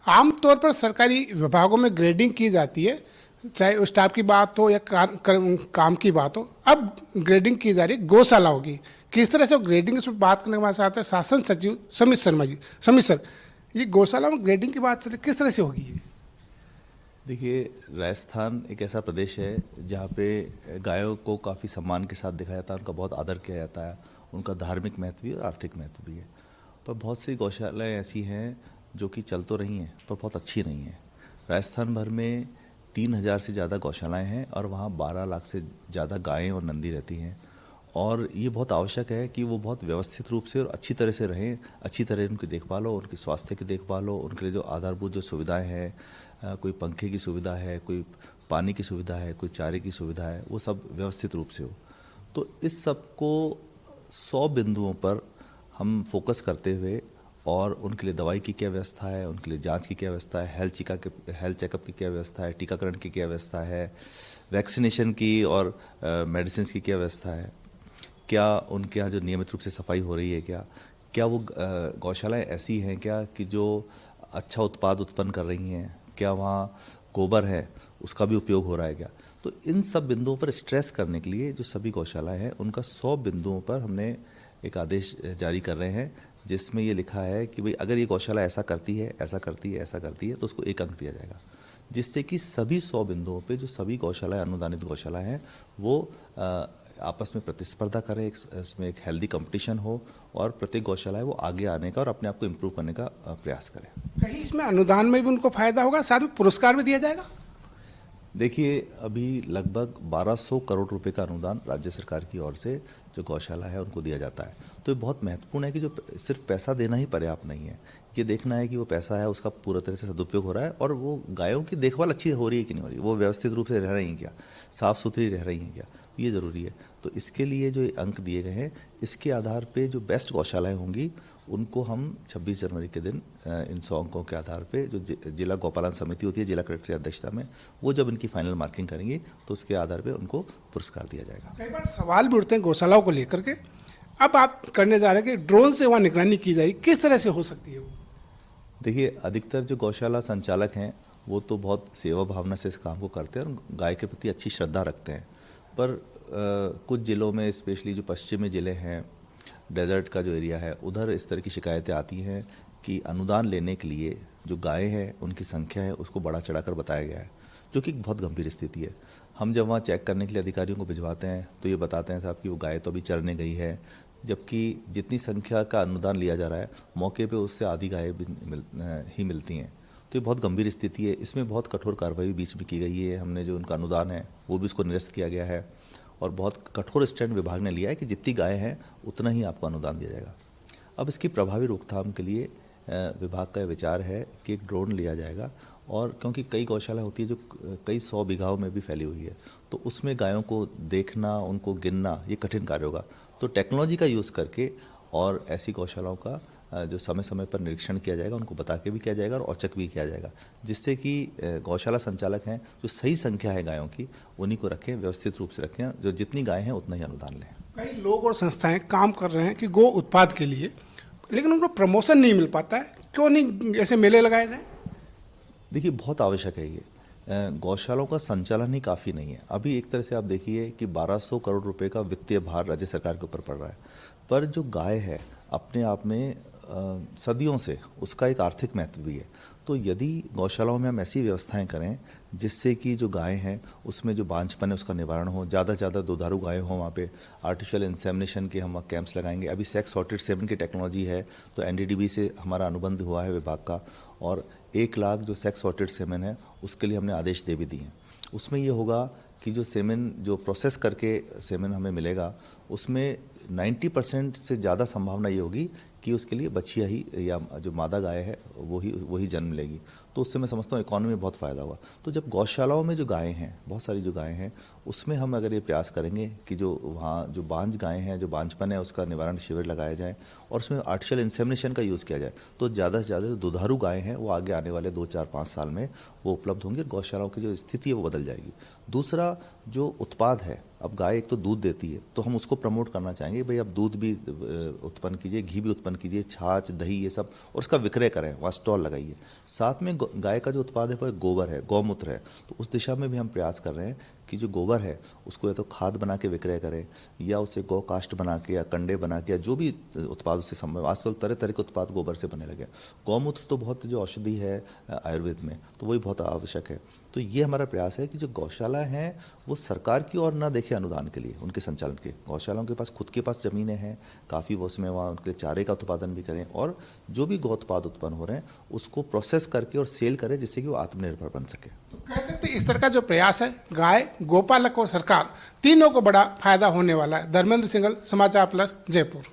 आमतौर पर सरकारी विभागों में ग्रेडिंग की जाती है, चाहे स्टाफ की बात हो या काम की बात हो। अब ग्रेडिंग की जा रही है गौशालाओं की। किस तरह से ग्रेडिंग इस पर बात करने के बाद चाहते हैं शासन सचिव समित शर्मा जी। समित सर, ये गौशाला में ग्रेडिंग की बात किस तरह से होगी ये? देखिए, राजस्थान एक ऐसा प्रदेश है जहाँ पे गायों को काफ़ी सम्मान के साथ दिखाया जाता है, उनका बहुत आदर किया जाता है, उनका धार्मिक महत्व भी और आर्थिक महत्व भी है। पर बहुत सी गौशालाएँ ऐसी हैं जो कि चल तो रही हैं पर बहुत अच्छी नहीं हैं। राजस्थान भर में 3,000 से ज़्यादा गौशालाएँ हैं और वहाँ 12 लाख से ज़्यादा गायें और नंदी रहती हैं। और ये बहुत आवश्यक है कि वो बहुत व्यवस्थित रूप से और अच्छी तरह से रहें, अच्छी तरह उनकी देखभाल हो, उनकी स्वास्थ्य की देखभाल हो, उनके लिए जो आधारभूत जो सुविधाएं हैं, कोई पंखे की सुविधा है, कोई पानी की सुविधा है, कोई चारे की सुविधा है, वो सब व्यवस्थित रूप से हो। तो इस सब को 100 बिंदुओं पर हम फोकस करते हुए और उनके लिए दवाई की क्या व्यवस्था है, उनके लिए जांच की क्या व्यवस्था है, हेल्थ चेकअप की क्या व्यवस्था है, टीकाकरण की क्या व्यवस्था है, वैक्सीनेशन की और मेडिसिन की क्या व्यवस्था है, क्या उनके यहाँ जो नियमित रूप से सफाई हो रही है, क्या वो गौशालाएँ ऐसी हैं क्या कि जो अच्छा उत्पाद उत्पन्न कर रही हैं, क्या वहाँ गोबर है उसका भी उपयोग हो रहा है क्या। तो इन सब बिंदुओं पर स्ट्रेस करने के लिए जो सभी गौशालाएँ हैं उनका 100 बिंदुओं पर हमने एक आदेश जारी कर रहे हैं, जिसमें ये लिखा है कि भाई अगर ये गौशाला ऐसा करती है, ऐसा करती है, ऐसा करती है, तो उसको 1 अंक दिया जाएगा। जिससे कि सभी 100 बिंदुओं पे जो सभी गौशालाएँ अनुदानित गौशालाएँ हैं वो आपस में प्रतिस्पर्धा करें, इसमें एक हेल्दी कंपटीशन हो और प्रत्येक गौशाला है वो आगे आने का और अपने आप को इम्प्रूव करने का प्रयास करें। कहीं इसमें अनुदान में भी उनको फायदा होगा, साथ में पुरस्कार भी दिया जाएगा? देखिए, अभी लगभग 1200 करोड़ रुपए का अनुदान राज्य सरकार की ओर से जो गौशाला है उनको दिया जाता है। तो ये बहुत महत्वपूर्ण है कि जो सिर्फ पैसा देना ही पर्याप्त नहीं है, ये देखना है कि वो पैसा है उसका पूरा तरह से सदुपयोग हो रहा है और वो गायों की देखभाल अच्छी हो रही है कि नहीं हो रही है, वो व्यवस्थित रूप से रह रही हैं क्या, साफ़ सुथरी रह रही हैं क्या, ये ज़रूरी है। तो इसके लिए जो अंक दिए गए हैं, इसके आधार पे जो बेस्ट गौशालाएँ होंगी उनको हम 26 जनवरी के दिन इन 100 अंकों के आधार पे जो जिला गौपालन समिति होती है जिला कलेक्टर की अध्यक्षता में, वो जब इनकी फाइनल मार्किंग करेंगे तो उसके आधार पे उनको पुरस्कार दिया जाएगा। कई बार सवाल भी उठते हैं गौशालाओं को लेकर के। अब आप करने जा रहे हैं कि ड्रोन से वहाँ निगरानी की जाएगी, किस तरह से हो सकती है वो? देखिए, अधिकतर जो गौशाला संचालक हैं वो तो बहुत सेवा भावना से इस काम को करते हैं और गाय के प्रति अच्छी श्रद्धा रखते हैं। पर कुछ ज़िलों में, स्पेशली जो पश्चिमी ज़िले हैं, डेजर्ट का जो एरिया है, उधर इस तरह की शिकायतें आती हैं कि अनुदान लेने के लिए जो गायें हैं उनकी संख्या है उसको बढ़ा चढ़ाकर बताया गया है, जो कि बहुत गंभीर स्थिति है। हम जब वहाँ चेक करने के लिए अधिकारियों को भिजवाते हैं तो ये बताते हैं साहब कि वो गाय तो अभी चरने गई है, जबकि जितनी संख्या का अनुदान लिया जा रहा है मौके पे उससे आधी गायें ही मिलती हैं। तो ये बहुत गंभीर स्थिति है। इसमें बहुत कठोर कार्रवाई बीच में की गई है। हमने जो उनका अनुदान है वो भी उसको निरस्त किया गया है और बहुत कठोर स्टैंड विभाग ने लिया है कि जितनी गायें हैं उतना ही आपको अनुदान दिया जाएगा। अब इसकी प्रभावी रोकथाम के लिए विभाग का विचार है कि एक ड्रोन लिया जाएगा, और क्योंकि कई गौशाला होती है जो कई 100 बीघाओं में भी फैली हुई है, तो उसमें गायों को देखना, उनको गिनना ये कठिन कार्य होगा। तो टेक्नोलॉजी का यूज़ करके और ऐसी गौशालाओं का जो समय समय पर निरीक्षण किया जाएगा, उनको बता के भी किया जाएगा और औचक भी किया जाएगा, जिससे कि गौशाला संचालक हैं जो सही संख्या है गायों की उन्हीं को रखें, व्यवस्थित रूप से रखें, जो जितनी गायें हैं उतना ही अनुदान लें। कई लोग और संस्थाएं काम कर रहे हैं कि गो उत्पाद के लिए, लेकिन उनको प्रमोशन नहीं मिल पाता है। क्यों नहीं ऐसे मेले लगाए जाए? देखिए, बहुत आवश्यक है ये। गौशालाओं का संचालन ही काफ़ी नहीं है। अभी एक तरह से आप देखिए कि 1200 करोड़ रुपए का वित्तीय भार राज्य सरकार के ऊपर पड़ रहा है, पर जो गाय है अपने आप में सदियों से उसका एक आर्थिक महत्व भी है। तो यदि गौशालाओं में हम ऐसी व्यवस्थाएं करें जिससे कि जो गायें हैं उसमें जो बांझपन है उसका निवारण हो, ज़्यादा से ज़्यादा दुधारू गायें हों, वहाँ पे आर्टिफिशियल इंसेमिनेशन के हम कैंप्स लगाएंगे। अभी सेक्स सॉर्टेड सेमेन की टेक्नोलॉजी है, तो एनडीडीबी से हमारा अनुबंध हुआ है विभाग का, और 1 लाख जो सेक्स सॉर्टेड सेमेन है उसके लिए हमने आदेश दे भी दिए हैं। उसमें ये होगा कि जो सेमेन जो प्रोसेस करके सेमेन हमें मिलेगा उसमें 90% से ज़्यादा संभावना ये होगी कि उसके लिए बछिया ही या जो मादा गाय है वही जन्म लेगी। तो उससे मैं समझता हूँ इकोनॉमी में बहुत फ़ायदा हुआ। तो जब गौशालाओं में जो गायें हैं, बहुत सारी जो गायें हैं, उसमें हम अगर ये प्रयास करेंगे कि जो वहाँ जो बांझ गायें हैं, जो बांझपन है उसका निवारण शिविर लगाया जाए और उसमें आर्टिफिशियल इंसेमिनेशन का यूज़ किया जाए, तो ज़्यादा से ज़्यादा जो दुधारू गायें हैं वो आगे आने वाले 2, 4, 5 साल में वो उपलब्ध होंगी और गौशालाओं की जो स्थिति है वो बदल जाएगी। दूसरा, जो उत्पाद है अब गाय एक तो दूध देती है, तो हम उसको प्रमोट करना चाहेंगे, भाई अब दूध भी उत्पन्न कीजिए, घी भी उत्पन्न कीजिए, छाछ, दही, ये सब, और उसका विक्रय करें, वहाँ स्टॉल लगाइए। साथ में गाय का जो उत्पाद है वो गोबर है, गौमूत्र है, तो उस दिशा में भी हम प्रयास कर रहे हैं कि जो गोबर है उसको या तो खाद बना के विक्रय करें, या उसे गौ काष्ठ बना के, या कंडे बना के, या जो भी उत्पाद उससे संभव, आजकल तरह तरह के उत्पाद गोबर से बनने लगे। गौमूत्र तो बहुत जो औषधि है आयुर्वेद में, तो वही बहुत आवश्यक है। तो ये हमारा प्रयास है कि जो गौशाला हैं वो सरकार की ओर ना देखे अनुदान के लिए, उनके संचालन के, गौशालाओं के पास खुद के पास ज़मीनें हैं काफ़ी, वो उसमें वहाँ उनके लिए चारे का उत्पादन भी करें, और जो भी गौ उत्पाद उत्पन्न हो रहे हैं उसको प्रोसेस करके और सेल करें, जिससे कि वो आत्मनिर्भर बन सके। तो कह सकते हैं इस तरह का जो प्रयास है, गाय, गोपालक और सरकार तीनों को बड़ा फायदा होने वाला है। धर्मेंद्र सिंघल, समाचार प्लस, जयपुर।